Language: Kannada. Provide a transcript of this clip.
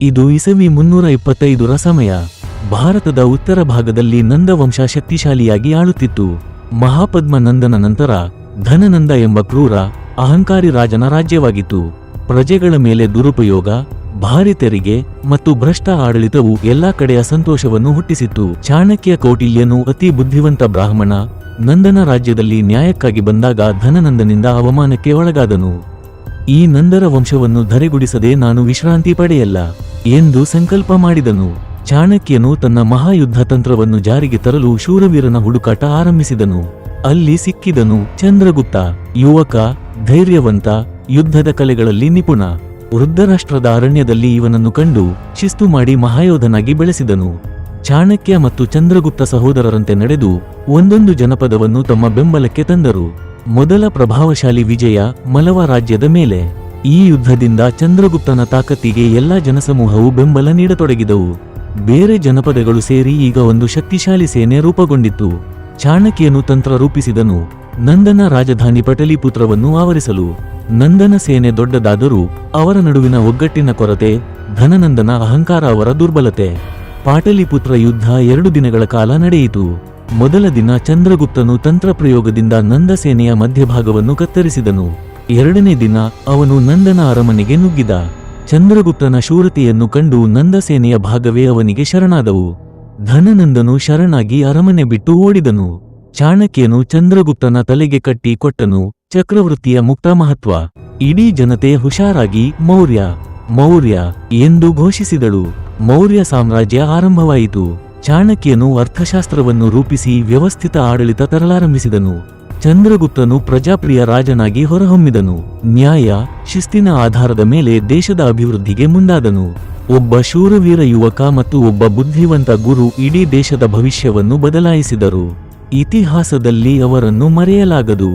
ಇದು ಇಸವಿ 325ರ ಸಮಯ. ಭಾರತದ ಉತ್ತರ ಭಾಗದಲ್ಲಿ ನಂದವಂಶ ಶಕ್ತಿಶಾಲಿಯಾಗಿ ಆಳುತ್ತಿತ್ತು. ಮಹಾಪದ್ಮ ನಂದನ ನಂತರ ಧನನಂದ ಎಂಬ ಕ್ರೂರ ಅಹಂಕಾರಿ ರಾಜನ ರಾಜ್ಯವಾಗಿತ್ತು. ಪ್ರಜೆಗಳ ಮೇಲೆ ದುರುಪಯೋಗ, ಭಾರಿ ತೆರಿಗೆ ಮತ್ತು ಭ್ರಷ್ಟ ಆಡಳಿತವು ಎಲ್ಲಾ ಕಡೆ ಅಸಂತೋಷವನ್ನು ಹುಟ್ಟಿಸಿತ್ತು. ಚಾಣಕ್ಯ ಕೌಟಿಲ್ಯನು ಅತಿ ಬುದ್ಧಿವಂತ ಬ್ರಾಹ್ಮಣ. ನಂದನ ರಾಜ್ಯದಲ್ಲಿ ನ್ಯಾಯಕ್ಕಾಗಿ ಬಂದಾಗ ಧನನಂದನಿಂದ ಅವಮಾನಕ್ಕೆ ಒಳಗಾದನು. ಈ ನಂದರ ವಂಶವನ್ನು ಧರೆಗುಡಿಸದೆ ನಾನು ವಿಶ್ರಾಂತಿ ಪಡೆಯಲ್ಲ ಎಂದು ಸಂಕಲ್ಪ ಮಾಡಿದನು. ಚಾಣಕ್ಯನು ತನ್ನ ಮಹಾಯುದ್ಧ ತಂತ್ರವನ್ನು ಜಾರಿಗೆ ತರಲು ಶೂರವೀರನ ಹುಡುಕಾಟ ಆರಂಭಿಸಿದನು. ಅಲ್ಲಿ ಸಿಕ್ಕಿದನು ಚಂದ್ರಗುಪ್ತ. ಯುವಕ, ಧೈರ್ಯವಂತ, ಯುದ್ಧದ ಕಲೆಗಳಲ್ಲಿ ನಿಪುಣ. ವೃದ್ಧರಾಷ್ಟ್ರದ ಅರಣ್ಯದಲ್ಲಿ ಇವನನ್ನು ಕಂಡು ಶಿಸ್ತು ಮಾಡಿ ಮಹಾಯೋಧನಾಗಿ ಬೆಳೆಸಿದನು. ಚಾಣಕ್ಯ ಮತ್ತು ಚಂದ್ರಗುಪ್ತ ಸಹೋದರರಂತೆ ನಡೆದು ಒಂದೊಂದು ಜನಪದವನ್ನು ತಮ್ಮ ಬೆಂಬಲಕ್ಕೆ ತಂದರು. ಮೊದಲ ಪ್ರಭಾವಶಾಲಿ ವಿಜಯ ಮಲವ ರಾಜ್ಯದ ಮೇಲೆ. ಈ ಯುದ್ಧದಿಂದ ಚಂದ್ರಗುಪ್ತನ ತಾಕತ್ತಿಗೆ ಎಲ್ಲಾ ಜನಸಮೂಹವು ಬೆಂಬಲ ನೀಡತೊಡಗಿದವು. ಬೇರೆ ಜನಪದಗಳು ಸೇರಿ ಈಗ ಒಂದು ಶಕ್ತಿಶಾಲಿ ಸೇನೆ ರೂಪುಗೊಂಡಿತ್ತು. ಚಾಣಕ್ಯನು ತಂತ್ರ ರೂಪಿಸಿದನು, ನಂದನ ರಾಜಧಾನಿ ಪಟಲಿಪುತ್ರವನ್ನು ಆವರಿಸಲು. ನಂದನ ಸೇನೆ ದೊಡ್ಡದಾದರೂ ಅವರ ನಡುವಿನ ಒಗ್ಗಟ್ಟಿನ ಕೊರತೆ, ಧನನಂದನ ಅಹಂಕಾರ ಅವರ ದುರ್ಬಲತೆ. ಪಾಟಲಿಪುತ್ರ ಯುದ್ಧ 2 ದಿನಗಳ ಕಾಲ ನಡೆಯಿತು. ಮೊದಲ ದಿನ ಚಂದ್ರಗುಪ್ತನು ತಂತ್ರ ಪ್ರಯೋಗದಿಂದ ನಂದ ಸೇನೆಯ ಮಧ್ಯಭಾಗವನ್ನು ಕತ್ತರಿಸಿದನು. 2ನೇ ದಿನ ಅವನು ನಂದನ ಅರಮನೆಗೆ ನುಗ್ಗಿದ. ಚಂದ್ರಗುಪ್ತನ ಶೂರತೆಯನ್ನು ಕಂಡು ನಂದ ಸೇನೆಯ ಭಾಗವೇ ಅವನಿಗೆ ಶರಣಾದವು. ಧನನಂದನು ಶರಣಾಗಿ ಅರಮನೆ ಬಿಟ್ಟು ಓಡಿದನು. ಚಾಣಕ್ಯನು ಚಂದ್ರಗುಪ್ತನ ತಲೆಗೆ ಕಟ್ಟಿ ಕೊಟ್ಟನು ಚಕ್ರವೃತ್ತಿಯ ಮುಕ್ತ ಮಹತ್ವ. ಇಡೀ ಜನತೆ ಹುಷಾರಾಗಿ ಮೌರ್ಯ ಮೌರ್ಯ ಎಂದು ಘೋಷಿಸಿದಳು. ಮೌರ್ಯ ಸಾಮ್ರಾಜ್ಯ ಆರಂಭವಾಯಿತು. ಚಾಣಕ್ಯನು ಅರ್ಥಶಾಸ್ತ್ರವನ್ನು ರೂಪಿಸಿ ವ್ಯವಸ್ಥಿತ ಆಡಳಿತ ತರಲಾರಂಭಿಸಿದನು. ಚಂದ್ರಗುಪ್ತನು ಪ್ರಜಾಪ್ರಿಯ ರಾಜನಾಗಿ ಹೊರಹೊಮ್ಮಿದನು. ನ್ಯಾಯ, ಶಿಸ್ತಿನ ಆಧಾರದ ಮೇಲೆ ದೇಶದ ಅಭಿವೃದ್ಧಿಗೆ ಮುಂದಾದನು. ಒಬ್ಬ ಶೂರವೀರ ಯುವಕ ಮತ್ತು ಒಬ್ಬ ಬುದ್ಧಿವಂತ ಗುರು ಇಡೀ ದೇಶದ ಭವಿಷ್ಯವನ್ನು ಬದಲಾಯಿಸಿದರು. ಇತಿಹಾಸದಲ್ಲಿ ಅವರನ್ನು ಮರೆಯಲಾಗದು.